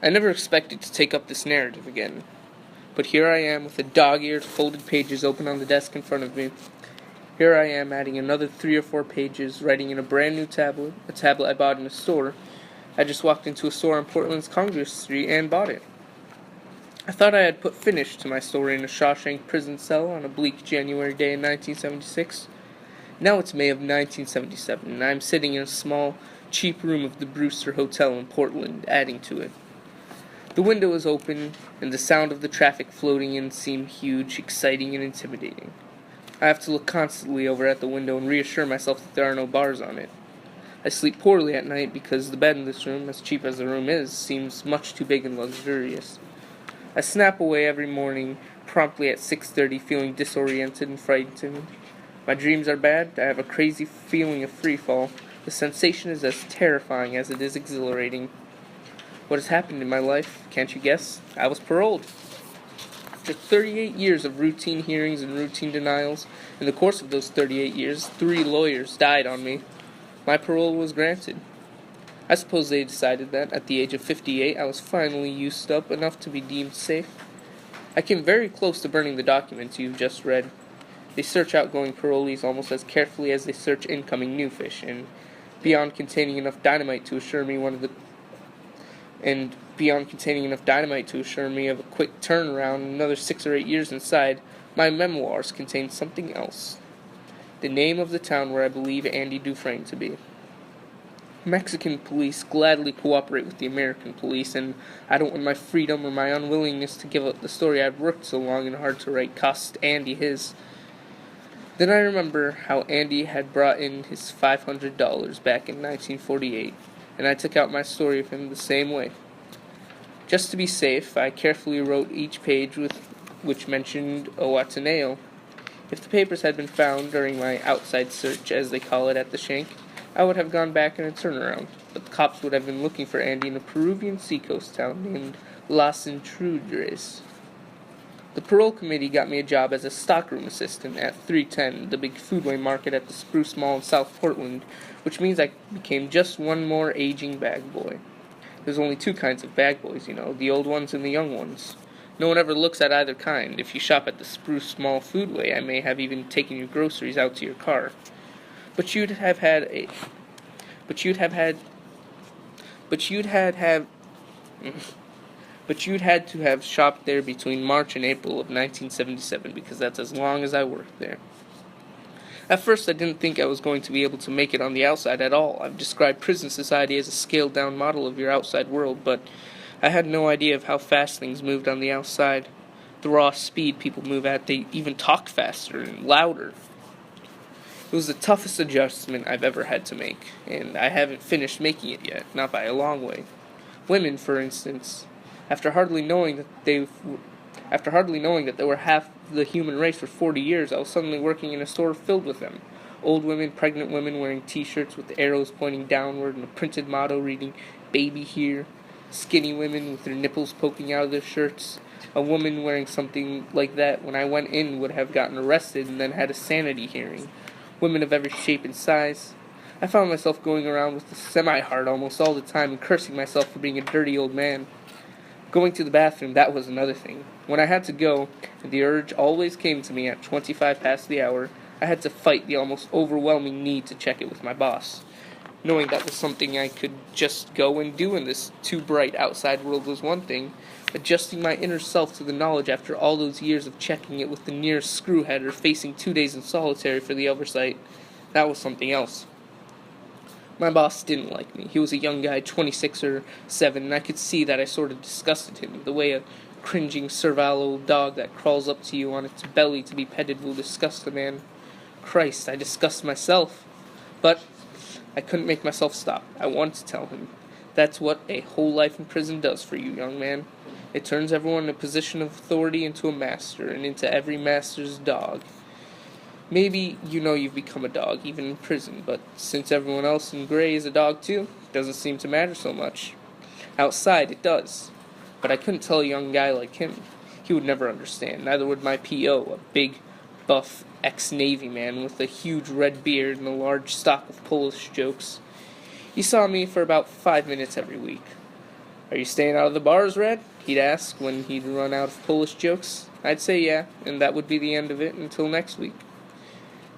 I never expected to take up this narrative again, but here I am with the dog-eared folded pages open on the desk in front of me. Here I am adding another 3 or 4 pages, writing in a brand new tablet, a tablet I bought in a store. I just walked into a store on Portland's Congress Street and bought it. I thought I had put finish to my story in a Shawshank prison cell on a bleak January day in 1976. Now it's May of 1977, and I'm sitting in a small, cheap room of the Brewster Hotel in Portland, adding to it. The window is open, and the sound of the traffic floating in seemed huge, exciting, and intimidating. I have to look constantly over at the window and reassure myself that there are no bars on it. I sleep poorly at night because the bed in this room, as cheap as the room is, seems much too big and luxurious. I snap away every morning, promptly at 6:30, feeling disoriented and frightened. My dreams are bad. I have a crazy feeling of free fall. The sensation is as terrifying as it is exhilarating. What has happened in my life? Can't you guess? I was paroled. After 38 years of routine hearings and routine denials, in the course of those 38 years, 3 lawyers died on me. My parole was granted. I suppose they decided that, at the age of 58, I was finally used up enough to be deemed safe. I came very close to burning the documents you've just read. They search outgoing parolees almost as carefully as they search incoming new fish, and beyond containing enough dynamite to assure me of a quick turnaround and another 6 or 8 years inside, my memoirs contain something else. The name of the town where I believe Andy Dufresne to be. Mexican police gladly cooperate with the American police, and I don't want my freedom or my unwillingness to give up the story I've worked so long and hard to write cost Andy his. Then I remember how Andy had brought in his $500 back in 1948, and I took out my story of him the same way. Just to be safe, I carefully wrote each page which mentioned Owataneo. If the papers had been found during my outside search, as they call it at the shank, I would have gone back in a turnaround, but the cops would have been looking for Andy in a Peruvian seacoast town named Las Intruderes. The parole committee got me a job as a stockroom assistant at 310, the big foodway market at the Spruce Mall in South Portland, which means I became just one more aging bag boy. There's only 2 kinds of bag boys, the old ones and the young ones. No one ever looks at either kind. If you shop at the Spruce Mall foodway, I may have even taken your groceries out to your car. But you'd had to have shopped there between March and April of 1977, because that's as long as I worked there. At first, I didn't think I was going to be able to make it on the outside at all. I've described prison society as a scaled-down model of your outside world, but I had no idea of how fast things moved on the outside. The raw speed people move at, they even talk faster and louder. It was the toughest adjustment I've ever had to make, and I haven't finished making it yet, not by a long way. Women, for instance, after hardly knowing that they were half the human race for 40 years, I was suddenly working in a store filled with them. Old women, pregnant women wearing t-shirts with arrows pointing downward and a printed motto reading, "Baby here." Skinny women with their nipples poking out of their shirts. A woman wearing something like that when I went in would have gotten arrested and then had a sanity hearing. Women of every shape and size. I found myself going around with a semi-heart almost all the time and cursing myself for being a dirty old man. Going to the bathroom, that was another thing. When I had to go, and the urge always came to me at 25 past the hour, I had to fight the almost overwhelming need to check it with my boss. Knowing that was something I could just go and do in this too-bright outside world was one thing. Adjusting my inner self to the knowledge after all those years of checking it with the nearest screwhead or facing 2 days in solitary for the oversight, that was something else. My boss didn't like me. He was a young guy, 26 or 7, and I could see that I sort of disgusted him, the way a cringing, servile old dog that crawls up to you on its belly to be petted will disgust a man. Christ, I disgust myself. But I couldn't make myself stop. I wanted to tell him. That's what a whole life in prison does for you, young man. It turns everyone in a position of authority into a master, and into every master's dog. Maybe you've become a dog, even in prison, but since everyone else in gray is a dog too, it doesn't seem to matter so much. Outside, it does. But I couldn't tell a young guy like him. He would never understand. Neither would my P.O., a big, buff, ex-Navy man with a huge red beard and a large stock of Polish jokes. He saw me for about 5 minutes every week. "Are you staying out of the bars, Red?" he'd ask when he'd run out of Polish jokes. I'd say yeah, and that would be the end of it until next week.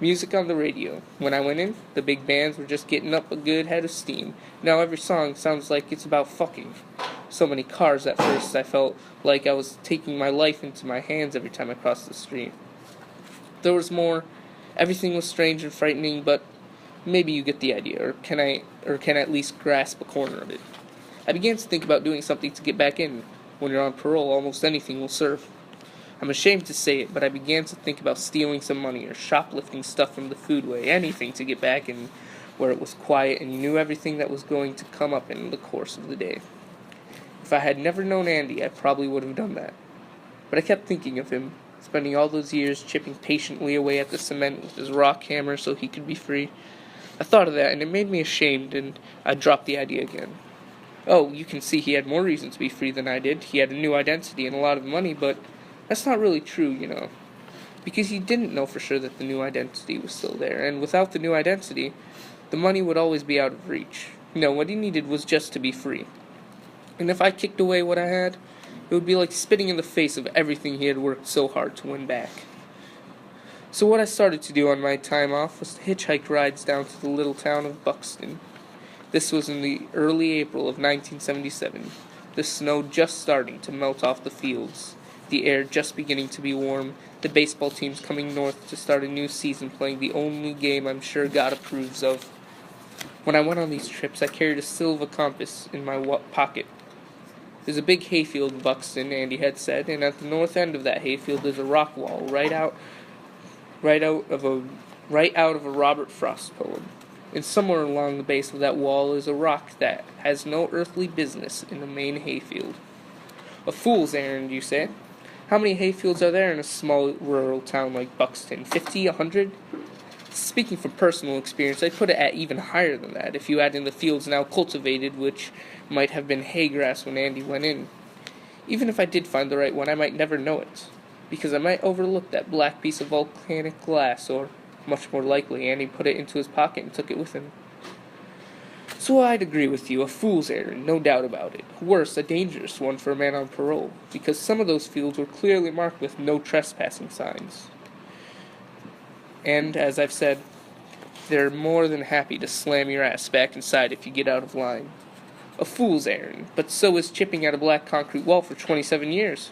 Music on the radio. When I went in, the big bands were just getting up a good head of steam. Now every song sounds like it's about fucking. So many cars at first I felt like I was taking my life into my hands every time I crossed the street. There was more. Everything was strange and frightening, but maybe you get the idea, or can at least grasp a corner of it. I began to think about doing something to get back in. When you're on parole, almost anything will serve. I'm ashamed to say it, but I began to think about stealing some money or shoplifting stuff from the foodway, anything to get back in where it was quiet and you knew everything that was going to come up in the course of the day. If I had never known Andy, I probably would have done that. But I kept thinking of him, spending all those years chipping patiently away at the cement with his rock hammer so he could be free. I thought of that, and it made me ashamed, and I dropped the idea again. Oh, you can see he had more reason to be free than I did. He had a new identity and a lot of money, but that's not really true, you know. Because he didn't know for sure that the new identity was still there, and without the new identity, the money would always be out of reach. No, what he needed was just to be free. And if I kicked away what I had, it would be like spitting in the face of everything he had worked so hard to win back. So what I started to do on my time off was to hitchhike rides down to the little town of Buxton. This was in the early April of 1977, the snow just starting to melt off the fields, the air just beginning to be warm, the baseball teams coming north to start a new season playing the only game I'm sure God approves of. When I went on these trips, I carried a silver compass in my pocket. There's a big hayfield in Buxton, Andy had said, and at the north end of that hayfield there's a rock wall right out of a Robert Frost poem. And somewhere along the base of that wall is a rock that has no earthly business in the main hayfield. A fool's errand, you say? How many hayfields are there in a small rural town like Buxton? 50? 100? Speaking from personal experience, I'd put it at even higher than that, if you add in the fields now cultivated, which might have been hay grass when Andy went in. Even if I did find the right one, I might never know it, because I might overlook that black piece of volcanic glass, or, much more likely, Andy put it into his pocket and took it with him. So I'd agree with you, a fool's errand, no doubt about it. Worse, a dangerous one for a man on parole, because some of those fields were clearly marked with no trespassing signs. And, as I've said, they're more than happy to slam your ass back inside if you get out of line. A fool's errand, but so is chipping at a black concrete wall for 27 years.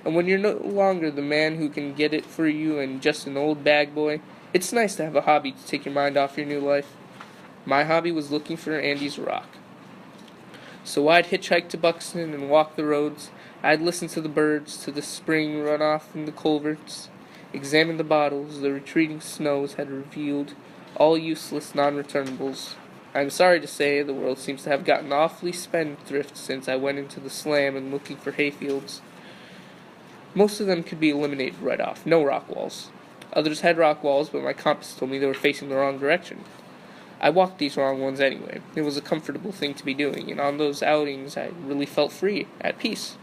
And when you're no longer the man who can get it for you and just an old bag boy, it's nice to have a hobby to take your mind off your new life. My hobby was looking for Andy's rock. So I'd hitchhike to Buxton and walk the roads. I'd listen to the birds, to the spring runoff in the culverts, examine the bottles the retreating snows had revealed, all useless non-returnables. I'm sorry to say the world seems to have gotten awfully spendthrift since I went into the slam and looking for hayfields. Most of them could be eliminated right off, no rock walls. Others had rock walls, but my compass told me they were facing the wrong direction. I walked these wrong ones anyway. It was a comfortable thing to be doing, and on those outings I really felt free, at peace.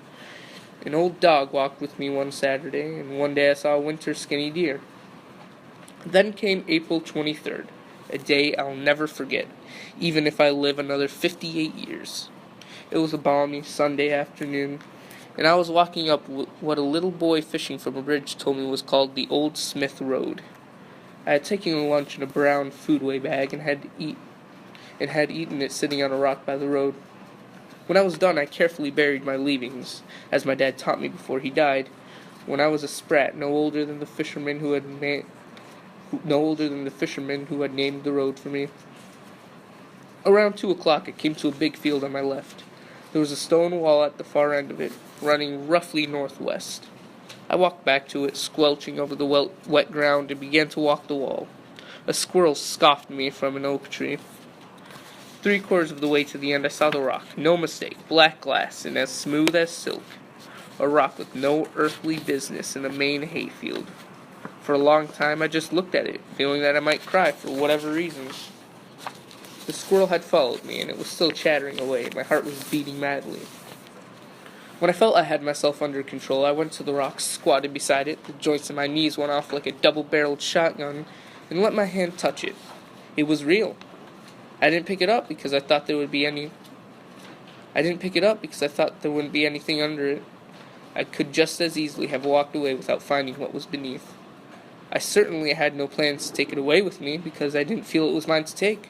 An old dog walked with me one Saturday, and one day I saw a winter skinny deer. Then came April 23rd, a day I'll never forget, even if I live another 58 years. It was a balmy Sunday afternoon, and I was walking up what a little boy fishing from a bridge told me was called the Old Smith Road. I had taken lunch in a brown foodway bag and had eaten it sitting on a rock by the road. When I was done, I carefully buried my leavings, as my dad taught me before he died, when I was a sprat, no older than the fisherman who had named the road for me. Around 2 o'clock, I came to a big field on my left. There was a stone wall at the far end of it, running roughly northwest. I walked back to it, squelching over the wet ground, and began to walk the wall. A squirrel scoffed at me from an oak tree. 3/4 of the way to the end, I saw the rock. No mistake, black glass and as smooth as silk. A rock with no earthly business in the main hayfield. For a long time, I just looked at it, feeling that I might cry for whatever reason. The squirrel had followed me, and it was still chattering away. My heart was beating madly. When I felt I had myself under control, I went to the rock, squatted beside it, the joints of my knees went off like a double-barreled shotgun, and let my hand touch it. It was real. I didn't pick it up because I thought there would be any I didn't pick it up because I thought there wouldn't be anything under it. I could just as easily have walked away without finding what was beneath. I certainly had no plans to take it away with me because I didn't feel it was mine to take.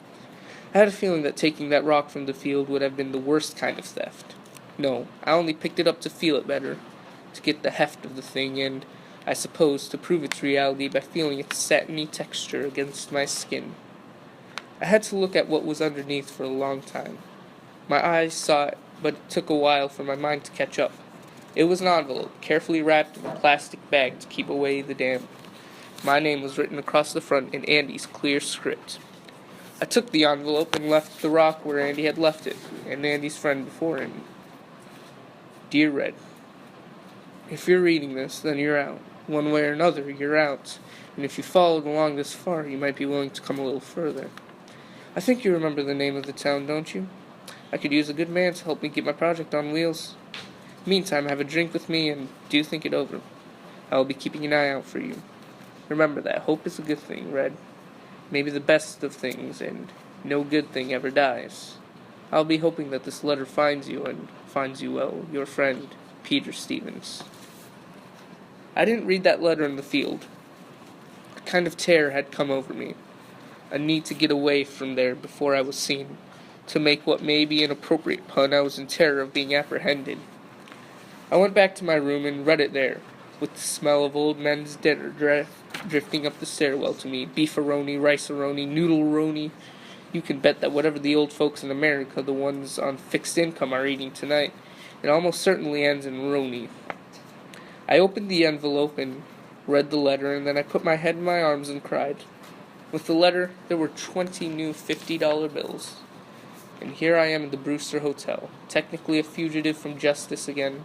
I had a feeling that taking that rock from the field would have been the worst kind of theft. No, I only picked it up to feel it better, to get the heft of the thing, and, I suppose, to prove its reality by feeling its satiny texture against my skin. I had to look at what was underneath for a long time. My eyes saw it, but it took a while for my mind to catch up. It was an envelope, carefully wrapped in a plastic bag to keep away the damp. My name was written across the front in Andy's clear script. I took the envelope and left the rock where Andy had left it, and Andy's friend before him. Dear Red, if you're reading this, then you're out. One way or another, you're out. And if you followed along this far, you might be willing to come a little further. I think you remember the name of the town, don't you? I could use a good man to help me get my project on wheels. Meantime, have a drink with me and do think it over. I will be keeping an eye out for you. Remember that hope is a good thing, Red. Maybe the best of things, and no good thing ever dies. I'll be hoping that this letter finds you, and finds you well. Your friend, Peter Stevens. I didn't read that letter in the field. A kind of terror had come over me. A need to get away from there before I was seen. To make what may be an appropriate pun, I was in terror of being apprehended. I went back to my room and read it there, with the smell of old men's dinner drifting up the stairwell to me. Beef-a-roni, rice-a-roni, noodle-roni. You can bet that whatever the old folks in America, the ones on fixed income, are eating tonight, it almost certainly ends in roni. I opened the envelope and read the letter, and then I put my head in my arms and cried. With the letter, there were 20 new $50 bills. And here I am in the Brewster Hotel, technically a fugitive from justice again.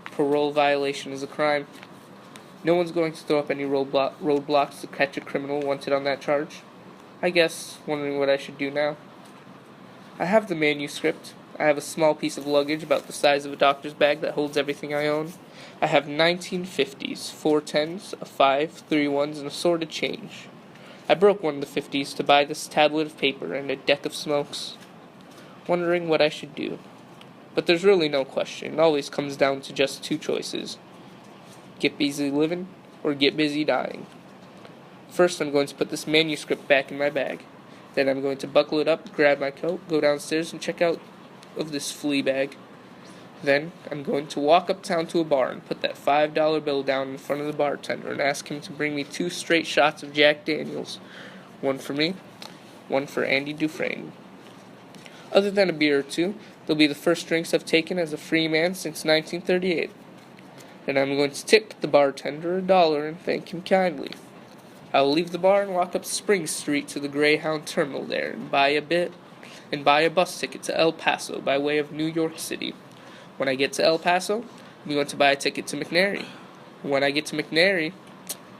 Parole violation is a crime. No one's going to throw up any roadblocks to catch a criminal wanted on that charge. I guess, wondering what I should do now. I have the manuscript. I have a small piece of luggage about the size of a doctor's bag that holds everything I own. I have 1950s, 4 10s, a 5, 3 1s, and assorted change. I broke one of the 50s to buy this tablet of paper and a deck of smokes. Wondering what I should do. But there's really no question. It always comes down to just two choices. Get busy living, or get busy dying. First, I'm going to put this manuscript back in my bag. Then I'm going to buckle it up, grab my coat, go downstairs, and check out of this flea bag. Then, I'm going to walk uptown to a bar and put that $5 bill down in front of the bartender and ask him to bring me 2 straight shots of Jack Daniels. One for me, one for Andy Dufresne. Other than a beer or two, they'll be the first drinks I've taken as a free man since 1938. And I'm going to tip the bartender $1 and thank him kindly. I will leave the bar and walk up Spring Street to the Greyhound terminal there and buy a bus ticket to El Paso by way of New York City. When I get to El Paso, I'm going to buy a ticket to McNary. When I get to McNary,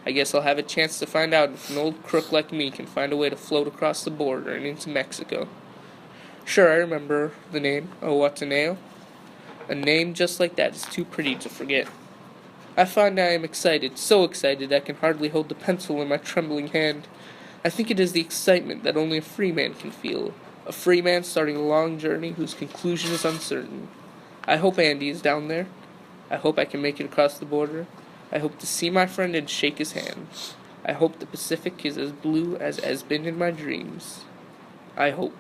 I guess I'll have a chance to find out if an old crook like me can find a way to float across the border and into Mexico. Sure, I remember the name, Owataneo. A name just like that is too pretty to forget. I find I am excited, so excited I can hardly hold the pencil in my trembling hand. I think it is the excitement that only a free man can feel. A free man starting a long journey whose conclusion is uncertain. I hope Andy is down there. I hope I can make it across the border. I hope to see my friend and shake his hand. I hope the Pacific is as blue as has been in my dreams. I hope.